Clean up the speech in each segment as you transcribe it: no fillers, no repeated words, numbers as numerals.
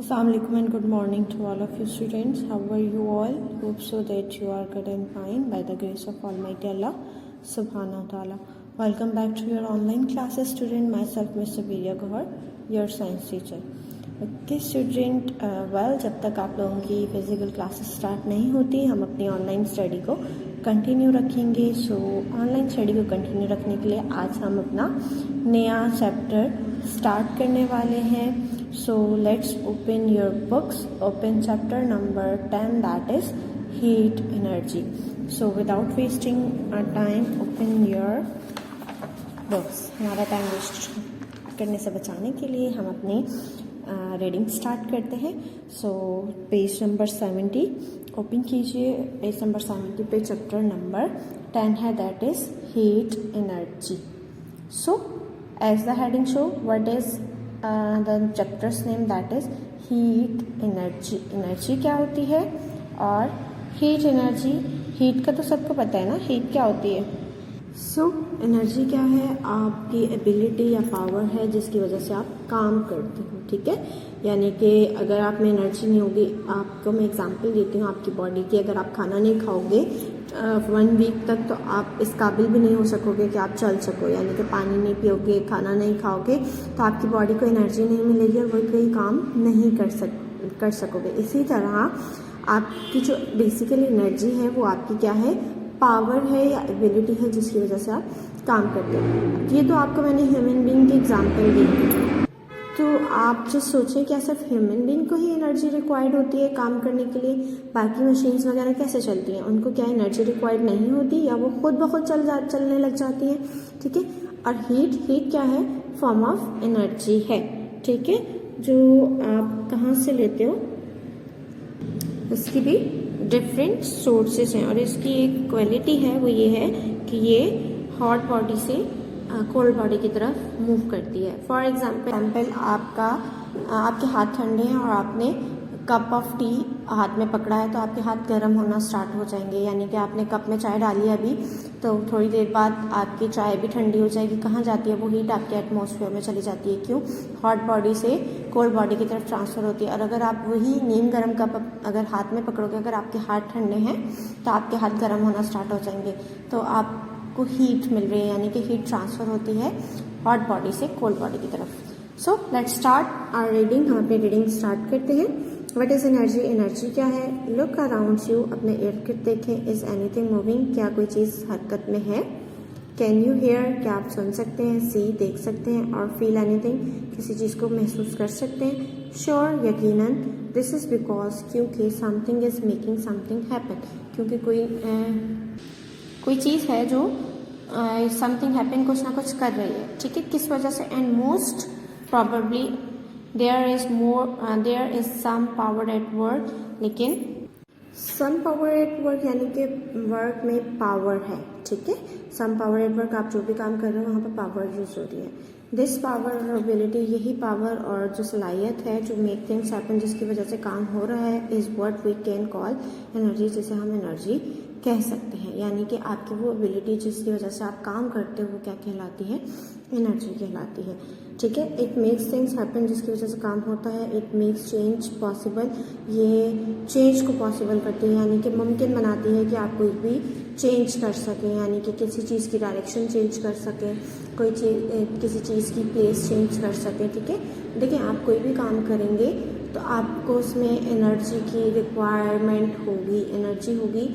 Assalamualaikum and good morning to all of you students. How are you all? Hope so that you are good and fine by the grace of Almighty Allah Subhanahu wa Taala. Welcome back to your online classes, student. Myself, Mr. Birya Gohar, your science teacher. Okay, student. जब तक आप लोगों की physical classes start नहीं होती, हम अपनी online study को कंटिन्यू रखेंगे. सो ऑनलाइन स्टडी को कंटिन्यू रखने के लिए आज हम अपना नया चैप्टर स्टार्ट करने वाले हैं. So let's open your books. Open chapter number 10, that is heat energy. So without wasting our time, open your books. हमारा टाइम वेस्ट करने से बचाने के लिए हम अपनी रीडिंग स्टार्ट करते हैं. सो पेज नंबर 70 ओपन कीजिए. पेज नंबर 70 पे चैप्टर नंबर 10 है, that is heat energy. So as the heading show what is the chapter's name, that is heat energy. Energy क्या होती है और हीट एनर्जी, हीट का तो सबको पता है ना, हीट क्या होती है. सो एनर्जी क्या है? आपकी एबिलिटी या पावर है जिसकी वजह से आप काम करते हो. ठीक है, यानी कि अगर आप में एनर्जी नहीं होगी, आपको मैं एग्जांपल देती हूँ आपकी बॉडी की. अगर आप खाना नहीं खाओगे 1 वीक तक तो आप इस काबिल भी नहीं हो सकोगे कि आप चल सको. यानी कि पानी नहीं पियोगे, खाना नहीं खाओगे तो आपकी बॉडी को एनर्जी नहीं मिलेगी और वो कोई काम नहीं कर सकोगे. इसी तरह आपकी जो बेसिकली एनर्जी है वो आपकी क्या है? पावर है या एबिलिटी है जिसकी वजह से आप काम करते हो. ये तो आपको मैंने ह्यूमन बीइंग की एग्जांपल दी. तो आप जो सोचें क्या सिर्फ ह्यूमन बीइंग को ही एनर्जी रिक्वायर्ड होती है काम करने के लिए? बाकी मशीन्स वगैरह कैसे चलती हैं? उनको क्या एनर्जी रिक्वायर्ड नहीं होती या वो खुद ब खुद चलने लग जाती है? ठीक है. और हीट क्या है? फॉर्म ऑफ एनर्जी है. ठीक है, जो आप कहाँ से लेते हो इसकी भी डिफरेंट सोर्सेस हैं और इसकी एक क्वालिटी है, वो ये है कि ये हॉट बॉडी से कोल्ड बॉडी की तरफ मूव करती है. फॉर एग्जाम्पल आपके हाथ ठंडे हैं और आपने कप ऑफ टी हाथ में पकड़ा है तो आपके हाथ गर्म होना स्टार्ट हो जाएंगे. यानी कि आपने कप में चाय डाली है अभी, तो थोड़ी देर बाद आपकी चाय भी ठंडी हो जाएगी. कहाँ जाती है वो हीट? आपके एटमॉस्फेयर में चली जाती है. क्यों? हॉट बॉडी से कोल्ड बॉडी की तरफ ट्रांसफ़र होती है. और अगर आप वही नीम गर्म कप अगर हाथ में पकड़ोगे, अगर आपके हाथ ठंडे हैं तो आपके हाथ गर्म होना स्टार्ट हो जाएंगे. तो आपको हीट मिल रही है, यानी कि हीट ट्रांसफ़र होती है हॉट बॉडी से कोल्ड बॉडी की तरफ. So let's start our reading. हम अपनी रीडिंग स्टार्ट करते हैं. What is energy? एनर्जी क्या है? लुक अराउंड यू, अपने इर्द गिर्द देखें. Is anything moving? क्या कोई चीज़ हरकत में है? Can you hear? क्या आप सुन सकते हैं? सी देख सकते हैं. और फील एनीथिंग? किसी चीज़ को महसूस कर सकते हैं. श्योर यकीनन. दिस इज़ बिकॉज, क्योंकि something is making something happen, क्योंकि कोई चीज़ है जो समथिंग हैपन, कुछ ना कुछ कर रही है. ठीक है, किस वजह से? And most probably there is some power at work. लेकिन some power at work यानी कि वर्क में पावर है. ठीक है, some power at work, आप जो भी काम कर रहे हो वहाँ पर पावर यूज हो रही है. दिस पावर और एबिलिटी, यही पावर और जो सलाहियत है जो मेक थिंग्स हैपन, जिसकी वजह से काम हो रहा है, is what we can call energy, जिसे हम एनर्जी कह सकते हैं. यानी कि आपकी वो एबिलिटी जिसकी वजह से आप काम करते हो वो क्या कहलाती है? एनर्जी कहलाती है. ठीक है. इट मेक्स थिंग्स हैपन, जिसकी वजह से काम होता है. इट मेक्स चेंज पॉसिबल, ये चेंज को पॉसिबल करती है, यानी कि मुमकिन बनाती है कि आप कोई भी चेंज कर सकें, यानी कि किसी चीज़ की डायरेक्शन चेंज कर सकें, कोई चीज़ किसी चीज़ की प्लेस चेंज कर सकें. ठीक है. देखिए, आप कोई भी काम करेंगे तो आपको उसमें एनर्जी की रिक्वायरमेंट होगी. एनर्जी होगी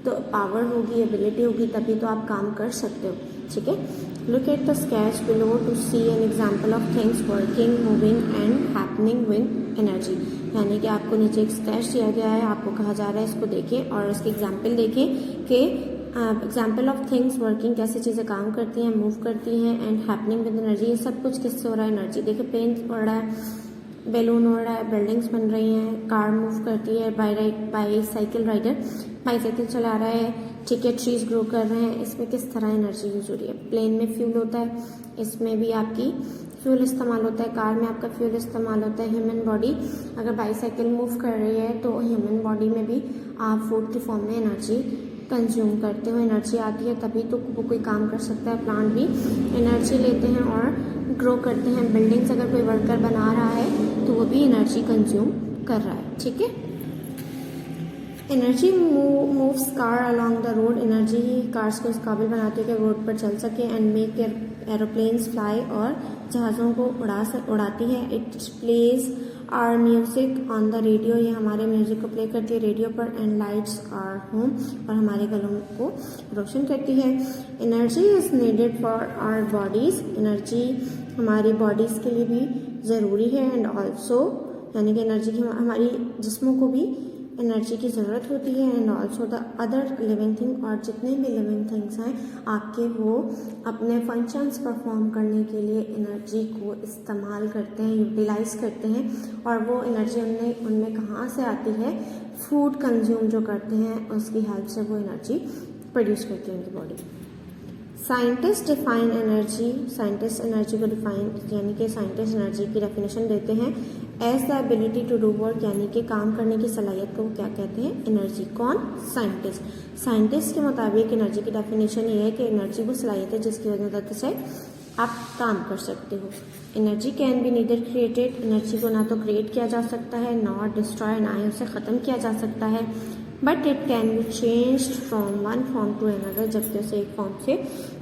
तो पावर होगी, एबिलिटी होगी, तभी तो आप काम कर सकते हो. ठीक है. Look at the sketch below to see an example of things working, moving and happening with energy. यानी कि आपको नीचे एक स्केच दिया गया है, आपको कहा जा रहा है इसको देखें और इसकी एग्जाम्पल देखें कि एग्जाम्पल ऑफ थिंग्स वर्किंग, कैसे चीज़ें काम करती हैं, मूव करती हैं, एंड हैपनिंग विद एनर्जी, ये सब कुछ किससे हो रहा है? एनर्जी. देखिए, पेन उड़ रहा है, बैलून उड़ रहा है, बिल्डिंग्स बन रही हैं, कार मूव करती है, बाईसाइकिल राइडर बाईसाइकिल चला रहा है. ठीक है, ट्रीज ग्रो कर रहे हैं. इसमें किस तरह एनर्जी यूज हो रही है? प्लेन में फ्यूल होता है, इसमें भी आपकी फ्यूल इस्तेमाल होता है, कार में आपका फ्यूल इस्तेमाल होता है. ह्यूमन बॉडी अगर बाईसाइकिल मूव कर रही है तो ह्यूमन बॉडी में भी आप फूड की फॉर्म में एनर्जी कंज्यूम करते हो, एनर्जी आती है तभी तो वो कोई काम कर सकता है। प्लांट भी एनर्जी लेते हैं और ग्रो करते हैं। बिल्डिंग्स अगर कोई वर्कर बना रहा है तो वो भी एनर्जी कंज्यूम कर रहा है, ठीक है। Energy moves car along the road, energy he cars को इस काबिल बनाती है कि रोड पर चल सके। एंड मेक एरोप्लेन्स फ्लाई, और जहाज़ों को उड़ाती है। It plays our music on the radio, ये हमारे म्यूजिक को प्ले करती है रेडियो पर। एंड लाइट्स आर होम, और हमारे घरों को रोशन करती है। Energy is needed for our bodies, energy हमारी बॉडीज़ के लिए भी ज़रूरी है। एंड ऑल्सो यानी कि एनर्जी की हमारी जिस्मों को भी एनर्जी की ज़रूरत होती है। And also the other living thing, और जितने भी लिविंग थिंग्स हैं आपके, वो अपने फंक्शंस परफॉर्म करने के लिए एनर्जी को इस्तेमाल करते हैं, यूटिलाइज करते हैं। और वो एनर्जी उनमें कहाँ से आती है? फूड कंज्यूम जो करते हैं उसकी हेल्प से वो एनर्जी प्रोड्यूस करती है उनकी body. Scientist define energy, scientist energy को डिफाइन यानी कि साइंटिस्ट एनर्जी की डेफिनेशन देते हैं as the ability to do work, यानी कि काम करने की सलाहियत को क्या कहते हैं? एनर्जी। कौन? साइंटिस्ट। साइंटिस्ट के मुताबिक एनर्जी की डेफिनेशन ये है कि एनर्जी वो सलाहियत है जिसकी वजह से आप काम कर सकते हो। Energy can B neither created, energy को ना तो क्रिएट किया जा सकता है, नॉट डिस्ट्रॉय, ना ही उसे ख़त्म किया जा सकता है। But it can be changed from one form to another, जबकि उसे एक फॉर्म से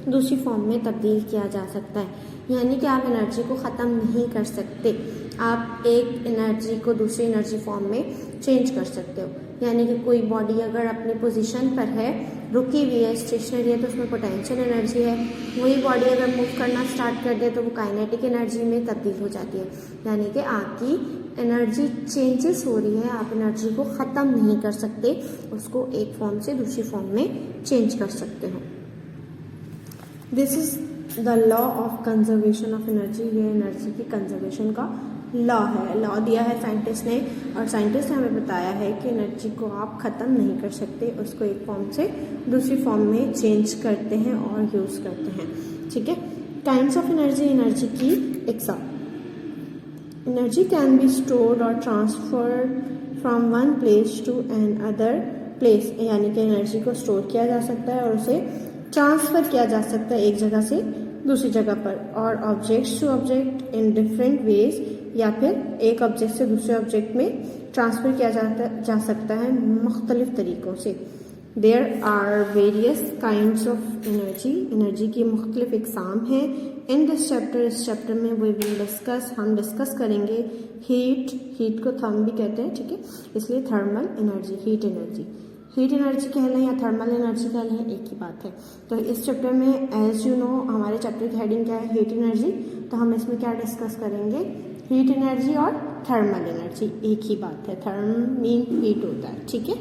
दूसरी फॉर्म में तब्दील किया जा सकता है। यानी कि आप एनर्जी को ख़त्म नहीं कर सकते, आप एक एनर्जी को दूसरी एनर्जी फॉर्म में चेंज कर सकते हो। यानी कि कोई बॉडी अगर अपनी पोजीशन पर है, रुकी हुई है, स्टेशनरी है, तो उसमें पोटेंशियल एनर्जी है। वही बॉडी अगर मूव करना स्टार्ट कर दे तो वो काइनेटिक एनर्जी में तब्दील हो जाती है। यानी कि आपकी एनर्जी चेंजेस हो रही है, आप एनर्जी को ख़त्म नहीं कर सकते, उसको एक फॉर्म से दूसरी फॉर्म में चेंज कर सकते हो। This is the law of conservation of energy, ये एनर्जी की कंजर्वेशन का लॉ है। लॉ दिया है साइंटिस्ट ने, और साइंटिस्ट ने हमें बताया है कि एनर्जी को आप ख़त्म नहीं कर सकते, उसको एक फॉर्म से दूसरी फॉर्म में चेंज करते हैं और यूज़ करते हैं, ठीक है। काइंड्स ऑफ एनर्जी, एनर्जी की exam. Energy can be stored और transferred from one place to another place, यानी कि एनर्जी को स्टोर किया जा सकता है और उसे ट्रांसफ़र किया जा सकता है एक जगह से दूसरी जगह पर। और objects to object in different ways, या फिर एक ऑब्जेक्ट से दूसरे ऑब्जेक्ट में ट्रांसफ़र किया जा सकता है मुख्तलिफ तरीक़ों से। There are various kinds of energy, energy की मुख्तलिफ इकसाम हैं। इन दिस चैप्टर, इस चैप्टर में वी विल डिस्कस, हम डिस्कस करेंगे हीट, हीट को थर्म भी कहते हैं, ठीक है, इसलिए thermal energy, heat energy. Heat energy कह लें या थर्मल एनर्जी कह लें, एक ही बात है। तो इस चैप्टर में एज यू नो हमारे चैप्टर की हेडिंग क्या है? Heat energy. तो हम इसमें क्या डिस्कस करेंगे? हीट एनर्जी और थर्मल एनर्जी, एक ही बात है। थर्म मीन हीट होता है, ठीक है।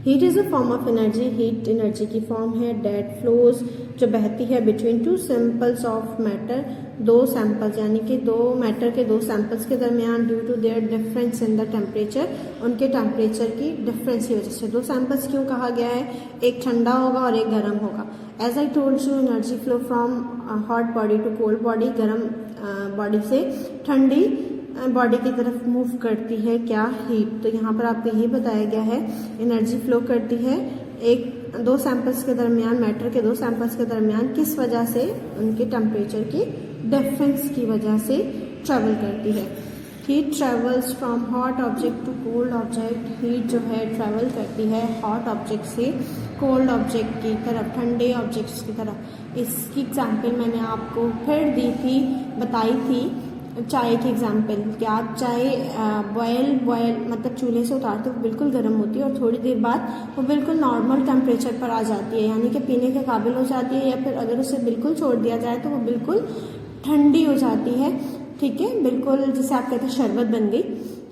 Heat is a form of energy, heat energy की फॉर्म है डेट फ्लोज, जो बहती है between two samples of matter, दो सैंपल्स यानी कि दो मैटर के दो सैंपल्स के दरमियान, due to their difference in the temperature, उनके टेम्परेचर की डिफरेंस की वजह से। दो सैंपल्स क्यों कहा गया है? एक ठंडा होगा और एक गर्म होगा। As I told you, energy flow from hot body to cold body, गर्म बॉडी से ठंडी बॉडी की तरफ मूव करती है क्या? हीट। तो यहाँ पर आपको यही बताया गया है, एनर्जी फ्लो करती है एक दो सैंपल्स के दरमियान, मैटर के दो सैंपल्स के दरमियान, किस वजह से? उनके टेम्परेचर की डिफरेंस की वजह से ट्रेवल करती है। Heat travels from hot object to cold object, heat जो है ट्रेवल करती है हॉट ऑब्जेक्ट से कोल्ड ऑब्जेक्ट की तरफ, ठंडे ऑब्जेक्ट्स की तरफ। इसकी एग्जाम्पल मैंने आपको फिर दी थी, बताई थी, चाय की एग्जाम्पल कि आप चाय बॉयल मतलब चूल्हे से उतारते हो बिल्कुल गर्म होती है और थोड़ी देर बाद वो बिल्कुल नॉर्मल टेम्परेचर पर आ जाती है, यानी कि पीने के काबिल हो जाती है। या फिर अगर उसे बिल्कुल छोड़ दिया जाए तो वो बिल्कुल ठंडी हो जाती है, ठीक है, बिल्कुल जिसे आप कहते हैं शरबत बन गई,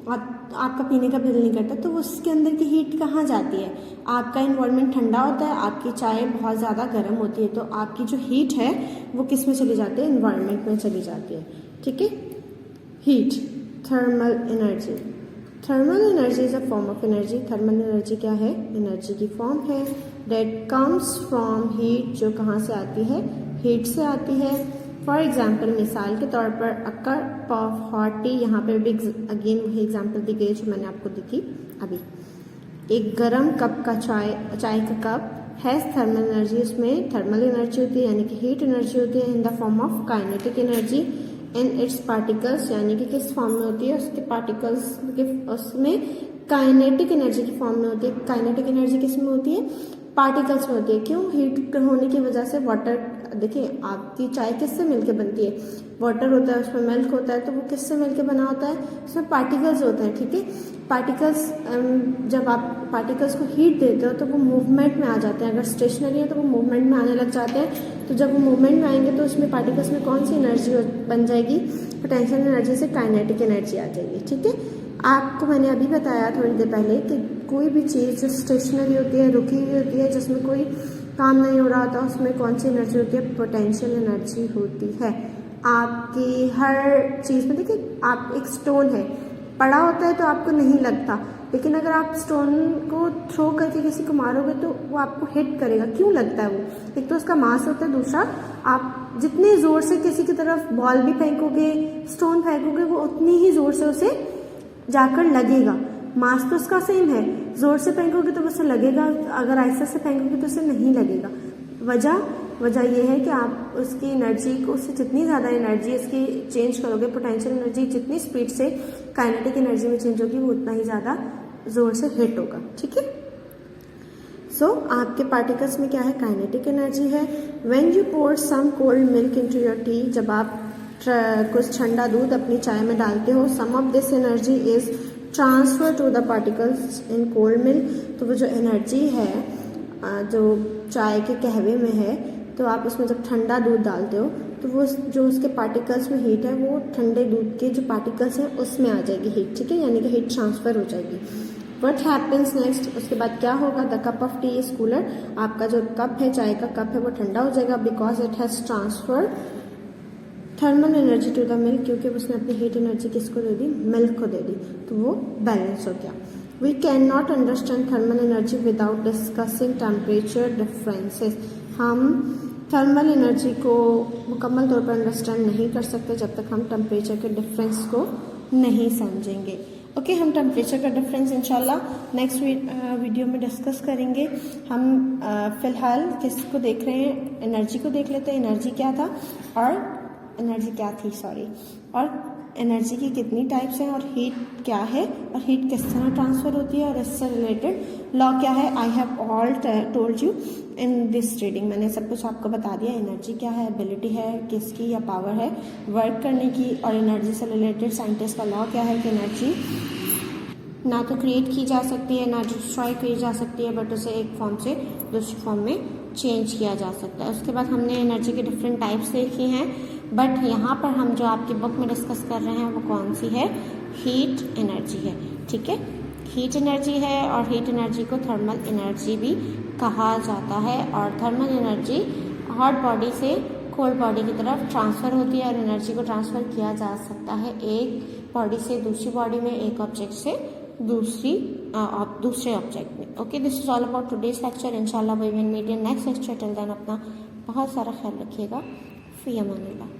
आपका पीने का दिल नहीं करता। तो उसके अंदर की हीट कहाँ जाती है? आपका इन्वायरमेंट ठंडा होता है, आपकी चाय बहुत ज़्यादा गर्म होती है, तो आपकी जो हीट है वो किस में चली जाती है? इन्वायरमेंट में चली जाती है, ठीक है। Heat, thermal energy. Thermal energy is a form of energy. Thermal energy क्या है? एनर्जी की फॉर्म है दैट कम्स फ्रॉम हीट, जो कहाँ से आती है? हीट से आती है। फॉर एग्जाम्पल, मिसाल के तौर पर a cup of hot T, यहाँ पर भी अगेन वही एग्जाम्पल दी गई जो मैंने आपको दी थी अभी। एक गरम कप का चाय का कप हैज़ थर्मल एनर्जी, उसमें थर्मल एनर्जी होती है यानी कि हीट एनर्जी होती है in the form of kinetic energy in its particles, यानी कि किस फॉर्म में होती है, उसके पार्टिकल्स के उसमें काइनेटिक एनर्जी की फॉर्म में होती है। काइनेटिक एनर्जी किस में होती है, पार्टिकल्स में होती है। क्यों, हीट होने की वजह से वाटर, देखिए आपकी चाय किससे मिलके बनती है, वाटर होता है उसमें मिल्क होता है, तो वो किससे मिलके बना होता है, उसमें पार्टिकल्स होते हैं, ठीक है। पार्टिकल्स, जब आप पार्टिकल्स को हीट देते हो तो वो मूवमेंट में आ जाते हैं, अगर स्टेशनरी है तो वो मूवमेंट में आने लग जाते हैं, तो जब वो मूवमेंट में आएंगे तो उसमें पार्टिकल्स में कौन सी एनर्जी बन जाएगी, पोटेंशियल एनर्जी से काइनेटिक एनर्जी आ जाएगी, ठीक है। आपको मैंने अभी बताया थोड़ी देर पहले कि कोई भी चीज़ जो स्टेशनरी होती है, रुकी हुई होती है, जिसमें कोई काम नहीं हो रहा होता, उसमें कौन सी एनर्जी होती है, पोटेंशियल एनर्जी होती है। आपकी हर चीज़ में देखिए, आप एक स्टोन है, पड़ा होता है तो आपको नहीं लगता, लेकिन अगर आप स्टोन को थ्रो करके किसी को मारोगे तो वो आपको हिट करेगा। क्यों लगता है वो, एक तो उसका मास होता है, दूसरा आप जितने ज़ोर से किसी की तरफ बॉल भी फेंकोगे, स्टोन फेंकोगे, वो उतनी ही ज़ोर से उसे जाकर लगेगा। मास तो उसका सेम है, जोर से फेंकोगे तो उसे लगेगा, अगर ऐसे से फेंकोगे तो उसे नहीं लगेगा। वजह यह है कि आप उसकी एनर्जी को, उससे जितनी ज़्यादा एनर्जी इसकी चेंज करोगे, पोटेंशियल एनर्जी जितनी स्पीड से काइनेटिक एनर्जी में चेंज होगी, वो उतना ही ज़्यादा जोर से हिट होगा, ठीक है। सो आपके पार्टिकल्स में क्या है, काइनेटिक एनर्जी है। When you pour some cold milk into your tea, जब आप कुछ ठंडा दूध अपनी चाय में डालते हो, some of this energy is transfer to the particles in cold milk, तो वो जो एनर्जी है जो चाय के कहवे में है, तो आप उसमें जब ठंडा दूध डालते हो तो वो जो उसके पार्टिकल्स में हीट है, वो ठंडे दूध के जो पार्टिकल्स हैं उसमें आ जाएगी हीट, ठीक है, यानी कि हीट ट्रांसफर हो जाएगी। वट हैपन्स नेक्स्ट, उसके बाद क्या होगा, the cup of T is cooler, आपका जो कप है, चाय का कप है, वो ठंडा हो जाएगा, because it has transfer thermal energy to the milk, क्योंकि उसने अपनी हीट एनर्जी किसको दे दी, मिल्क को दे दी, तो वो बैलेंस हो गया। We can not understand thermal energy without discussing temperature differences, हम थर्मल एनर्जी को मुकम्मल तौर पर अंडरस्टैंड नहीं कर सकते जब तक हम टेम्परेचर के डिफरेंस को नहीं समझेंगे। ओके, हम टेम्परेचर का डिफरेंस इंशाल्लाह नेक्स्ट वीडियो में डिस्कस करेंगे। हम फिलहाल किसको देख रहे हैं, एनर्जी को देख लेते हैं, एनर्जी क्या था और एनर्जी की कितनी टाइप्स हैं और हीट क्या है और हीट किस तरह ट्रांसफर होती है और इससे रिलेटेड लॉ क्या है। I have all told you in this reading, मैंने सब कुछ आपको बता दिया। एनर्जी क्या है, एबिलिटी है किसकी या पावर है वर्क करने की, और एनर्जी से रिलेटेड साइंटिस्ट का लॉ क्या है कि एनर्जी ना तो क्रिएट की जा सकती है ना डिस्ट्रॉय की जा सकती है, बट उसे एक फॉर्म से दूसरी फॉर्म में चेंज किया जा सकता है। उसके बाद हमने एनर्जी के डिफरेंट टाइप्स देखी हैं, बट यहाँ पर हम जो आपकी बुक में डिस्कस कर रहे हैं वो कौन सी है, हीट एनर्जी है, ठीक है। हीट एनर्जी है और हीट एनर्जी को थर्मल एनर्जी भी कहा जाता है, और थर्मल एनर्जी हॉट बॉडी से कोल्ड बॉडी की तरफ ट्रांसफ़र होती है और एनर्जी को ट्रांसफ़र किया जा सकता है एक बॉडी से दूसरी बॉडी में, एक ऑब्जेक्ट से दूसरे ऑब्जेक्ट में। Okay, this is all about today's lecture. इंशाल्लाह we will meet in next lecture. Till then अपना बहुत सारा ख्याल रखिएगा। फी अमानिल्लाह।